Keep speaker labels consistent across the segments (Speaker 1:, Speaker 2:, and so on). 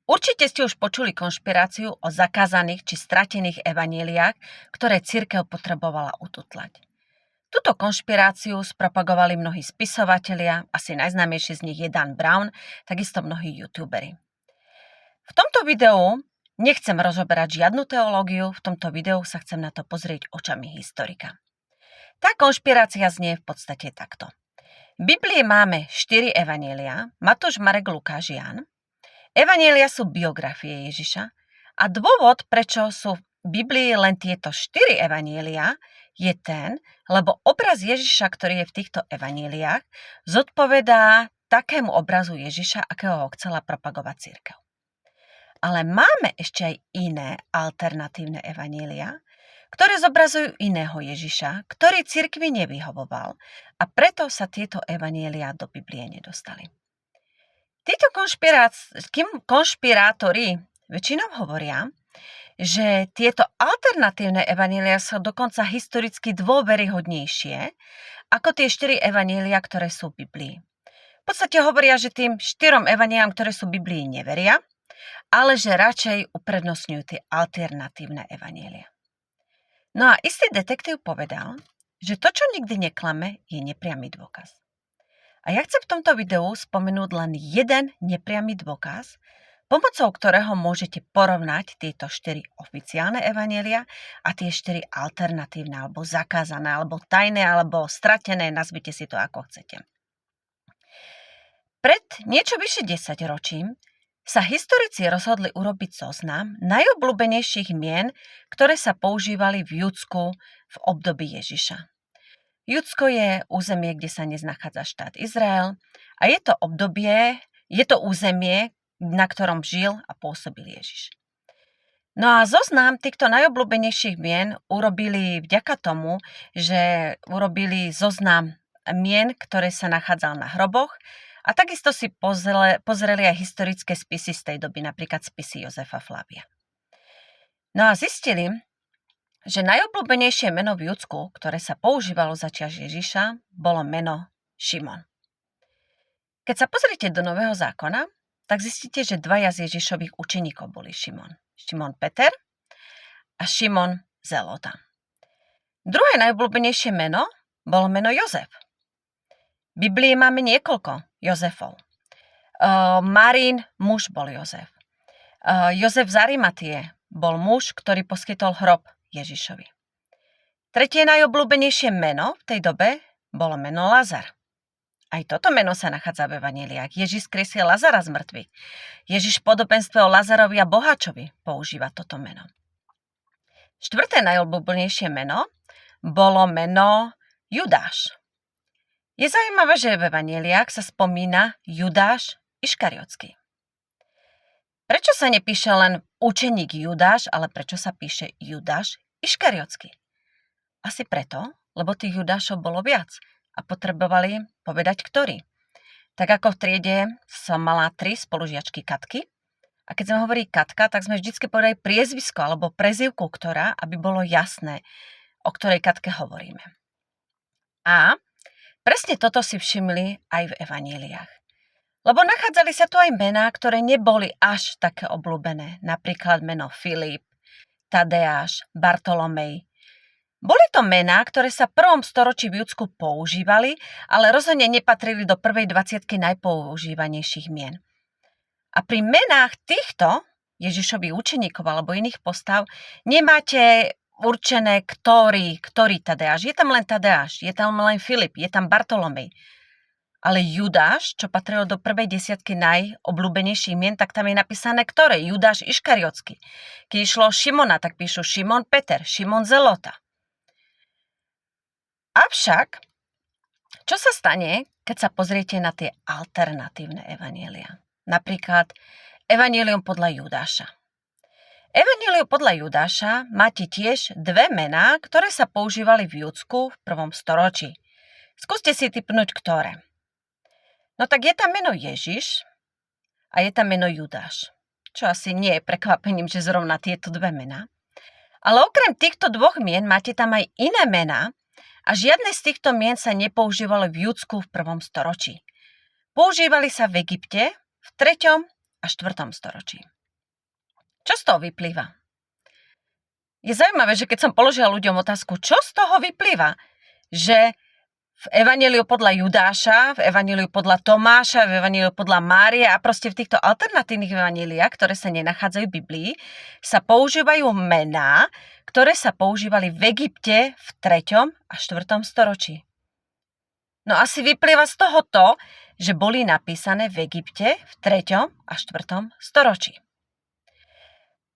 Speaker 1: Určite ste už počuli konšpiráciu o zakázaných či stratených evanjeliách, ktoré cirkev potrebovala ututlať. Túto konšpiráciu spropagovali mnohí spisovatelia, asi najznámejší z nich je Dan Brown, takisto mnohí youtuberi. V tomto videu nechcem rozoberať žiadnu teológiu, v tomto videu sa chcem na to pozrieť očami historika. Tá konšpirácia znie v podstate takto. V Biblii máme 4 evanjelia, Matúš, Marek, Lukáš, Ján. Evanjelia sú biografie Ježiša a dôvod, prečo sú v Biblii len tieto 4 evanjelia, je ten, lebo obraz Ježiša, ktorý je v týchto evanjeliách, zodpovedá takému obrazu Ježiša, akého ho chcela propagovať cirkev. Ale máme ešte aj iné alternatívne evanjelia, ktoré zobrazujú iného Ježiša, ktorý cirkvi nevyhovoval a preto sa tieto evanjelia do Biblie nedostali. Títo konšpirátori väčšinou hovoria, že tieto alternatívne evanjelia sú dokonca historicky dôveryhodnejšie ako tie 4 evanjelia, ktoré sú v Biblii. V podstate hovoria, že tým 4 evanjeliám, ktoré sú v Biblii, neveria, ale že radšej uprednostňujú tie alternatívne evanjelia. No a istý detektív povedal, že to, čo nikdy neklame, je nepriamy dôkaz. A ja chcem v tomto videu spomenúť len jeden nepriamy dôkaz, pomocou ktorého môžete porovnať tieto 4 oficiálne evanjelia a tie 4 alternatívne, alebo zakázané, alebo tajné, alebo stratené, nazvite si to ako chcete. Pred niečo vyše 10 ročím sa historici rozhodli urobiť zoznam najobľúbenejších mien, ktoré sa používali v Judsku v období Ježiša. Judsko je územie, kde sa dnes nachádza štát Izrael a je to územie, na ktorom žil a pôsobil Ježiš. No a zoznam týchto najobľúbenejších mien urobili vďaka tomu, že urobili zoznam mien, ktoré sa nachádzal na hroboch a takisto si pozreli aj historické spisy z tej doby, napríklad spisy Jozefa Flavia. No a zistili, že najobľúbenejšie meno v Judsku, ktoré sa používalo za čias Ježiša, bolo meno Šimon. Keď sa pozrite do Nového zákona, tak zistíte, že 2 z Ježišových učeníkov boli Šimon. Šimon Peter a Šimon Zelota. Druhé najobľúbenejšie meno bolo meno Jozef. V Biblii máme niekoľko Jozefov. Marín muž bol Jozef. Jozef z Arimatie bol muž, ktorý poskytol hrob Ježišovi. Tretie najobľúbenejšie meno v tej dobe bolo meno Lazar. Aj toto meno sa nachádza v evanjeliách. Ježiš skriesil Lazara z mŕtvych. Ježiš v podobenstve o Lazarovi a boháčovi používa toto meno. Štvrté najobľúbenejšie meno bolo meno Judáš. Je zaujímavé, že v evanjeliách sa spomína Judáš Iškariotský. Prečo sa nepíše len učeník Judáš, ale prečo sa píše Judáš Iškariotský? Asi preto, lebo tých Judášov bolo viac a potrebovali povedať ktorý. Tak ako v triede som mala 3 spolužiačky Katky a keď sme hovorili Katka, tak sme vždycky povedali priezvisko alebo prezývku, ktorá, aby bolo jasné, o ktorej Katke hovoríme. A presne toto si všimli aj v evanjeliách. Lebo nachádzali sa tu aj mená, ktoré neboli až také obľúbené. Napríklad meno Filip, Tadeáš, Bartolomej. Boli to mená, ktoré sa v 1. storočí v Judsku používali, ale rozhodne nepatrili do prvej 20 najpoužívanejších mien. A pri menách týchto Ježišových učeníkov alebo iných postav nemáte určené, ktorý Tadeáš. Je tam len Tadeáš, je tam len Filip, je tam Bartolomej. Ale Judáš, čo patrilo do prvej 10 najobľúbenejších mien, tak tam je napísané ktoré? Judáš Iškariotský. Keď išlo o Šimona, tak píšu Šimon Peter, Šimon Zelota. Avšak, čo sa stane, keď sa pozriete na tie alternatívne evanjelia? Napríklad evanjelium podľa Judáša. Evanjelium podľa Judáša máte tiež 2 mená, ktoré sa používali v Judsku v 1. storočí. Skúste si tipnúť, ktoré. No tak je tam meno Ježiš a je tam meno Judáš, čo asi nie je prekvapením, že zrovna tieto 2 mená. Ale okrem týchto 2 mien máte tam aj iné mená a žiadne z týchto mien sa nepoužívalo v Judsku v 1. storočí. Používali sa v Egypte v 3. a 4. storočí. Čo z toho vyplýva? Je zaujímavé, že keď som položila ľuďom otázku, čo z toho vyplýva, že v Evanjeliu podľa Judáša, v Evanjeliu podľa Tomáša, v Evanjeliu podľa Márie a proste v týchto alternatívnych evanjeliách, ktoré sa nenachádzajú v Biblii, sa používajú mená, ktoré sa používali v Egypte v 3. a 4. storočí. No asi vyplýva z toho to, že boli napísané v Egypte v 3. a 4. storočí.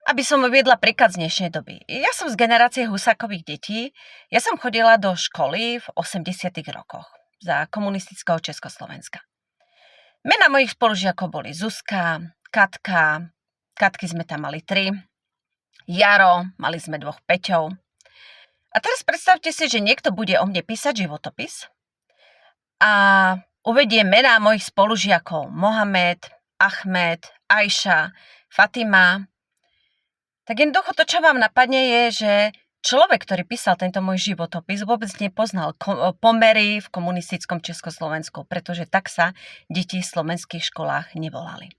Speaker 1: Aby som uviedla príklad z dnešnej doby. Ja som z generácie Husákových detí. Ja som chodila do školy v 80. rokoch za komunistického Československa. Mená mojich spolužiakov boli Zuzka, Katka, Katky sme tam mali 3, Jaro, mali sme 2 Peťov. A teraz predstavte si, že niekto bude o mne písať životopis a uvedie mená mojich spolužiakov Mohamed, Ahmed, Ajša, Fatima. Tak jednoducho to, čo vám napadne, je, že človek, ktorý písal tento môj životopis, vôbec nepoznal pomery v komunistickom Československu, pretože tak sa deti v slovenských školách nevolali.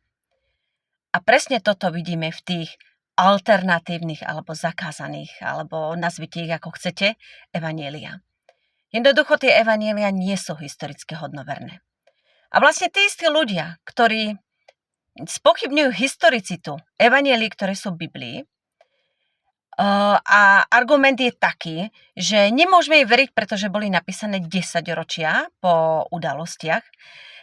Speaker 1: A presne toto vidíme v tých alternatívnych alebo zakázaných, alebo nazvite ich ako chcete, evanjelia. Jednoducho tie evanjelia nie sú historicky hodnoverné. A vlastne tí istí ľudia, ktorí spochybňujú historicitu evanjelií, ktoré sú v Biblii, a argument je taký, že nemôžeme jej veriť, pretože boli napísané 10 ročia po udalostiach,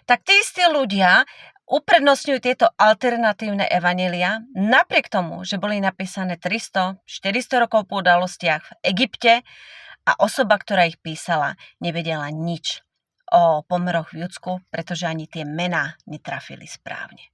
Speaker 1: tak tí istí ľudia uprednostňujú tieto alternatívne evanjelia napriek tomu, že boli napísané 300-400 rokov po udalostiach v Egypte a osoba, ktorá ich písala, nevedela nič o pomeroch v Judsku, pretože ani tie mená netrafili správne.